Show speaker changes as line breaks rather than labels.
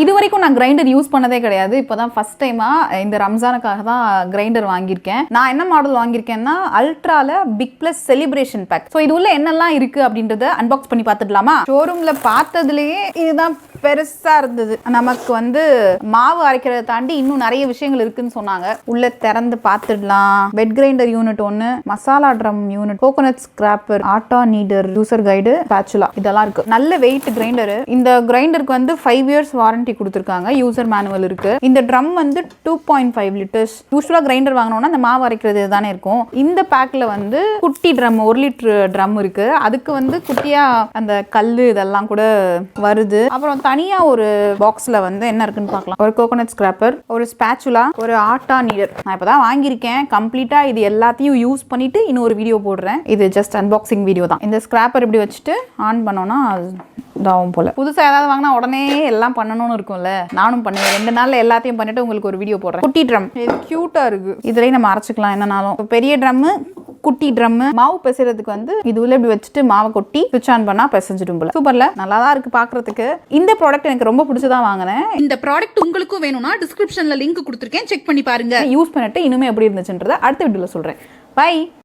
இது வரைக்கும் நான் கிரைண்டர் யூஸ் பண்ணதே கிடையாது. இப்போதான் ஃபர்ஸ்ட் டைமா இந்த ரம்ஜானுக்காக தான் கிரைண்டர் வாங்கியிருக்கேன். நான் என்ன மாடல் வாங்கியிருக்கேன்னா அல்ட்ரால big plus celebration pack. So இது உள்ள என்னெல்லாம் இருக்கு அப்படின்றத அன்பாக்ஸ் பண்ணி பார்த்துடலாமா? ஷோரூம்ல பார்த்ததுலயே இதுதான் பெருசா இருந்தது. நமக்கு வந்து மாவு அரைக்கிறத தாண்டி இன்னும் நிறைய விஷயங்கள் இருக்குன்னு சொன்னாங்க. உள்ள திறந்து பார்த்துடலாம். பெட் கிரைண்டர் யூனிட் ஒன்று, masala drum unit, coconut scraper, atta kneader, user guide, spatula, இதெல்லாம் இருக்கு. நல்ல வெயிட் கிரைண்டர். இந்த கிரைண்டருக்கு வந்து 5 years வாரண்டி கொடுத்துருக்காங்க. யூசர் மேனுவல் இருக்கு. இந்த ட்ரம் வந்து 2.5 liters. யூஸ்வலா கிரைண்டர் வாங்கினோம்னா அந்த மாவு அரைக்கிறது தானே இருக்கும். இந்த பேக்ல வந்து குட்டி ட்ரம் 1 liter ட்ரம் இருக்கு. அதுக்கு வந்து குட்டியா அந்த கல்லு இதெல்லாம் கூட வருது. அப்புறம் தனியா ஒரு பாக்ஸ்ல வந்து என்ன இருக்குன்னு பார்க்கலாம். ஒரு கோகோனட் ஸ்கிராப்பர், ஒரு ஸ்பாச்சுலா, ஒரு ஆட்டா நீடர். நான் இப்பதான் வாங்கியிருக்கேன். கம்ப்ளீட்டா இது எல்லாத்தையும் யூஸ் பண்ணிட்டு இன்னொரு வீடியோ போடுறேன். இது ஜஸ்ட் அன்பாக்சிங் வீடியோ தான். இந்த ஸ்கிராப்பர் இப்படி வச்சுட்டு ஆன் பண்ணோம்னா இதாகும் போல. புதுசாக ஏதாவது வாங்கினா உடனே எல்லாம் பண்ணணும்னு இருக்கும்ல. நானும் பண்ணுவேன். 2 நாள்ல எல்லாத்தையும் பண்ணிட்டு உங்களுக்கு ஒரு வீடியோ போடுறேன். குட்டி ட்ரம் இது கியூட்டா இருக்கு. இதுலயும் நம்ம அரைச்சிக்கலாம் என்னனாலும். பெரிய ட்ரம், குட்டி ட்ரம். மாவு பிசைறதுக்கு வந்து இது உள்ள இப்படி வச்சுட்டு மாவை கொட்டி ஸ்விட்ச் ஆன் பண்ணா பிசைஞ்சிடும் போல. சூப்பர்ல, நல்லா தான் இருக்கு பாக்குறதுக்கு. இந்த ப்ராடக்ட் எனக்கு ரொம்ப பிடிச்சதா வாங்கினேன்.
இந்த ப்ராடக்ட் உங்களுக்கும் வேணும்னா டிஸ்கிரிப்ஷன்ல லிங்க் கொடுத்துருக்கேன், செக் பண்ணி பாருங்க.
யூஸ் பண்ணிட்டு இனிமே எப்படி இருந்துச்சுன்றத அடுத்த வீடியோல சொல்றேன். பை.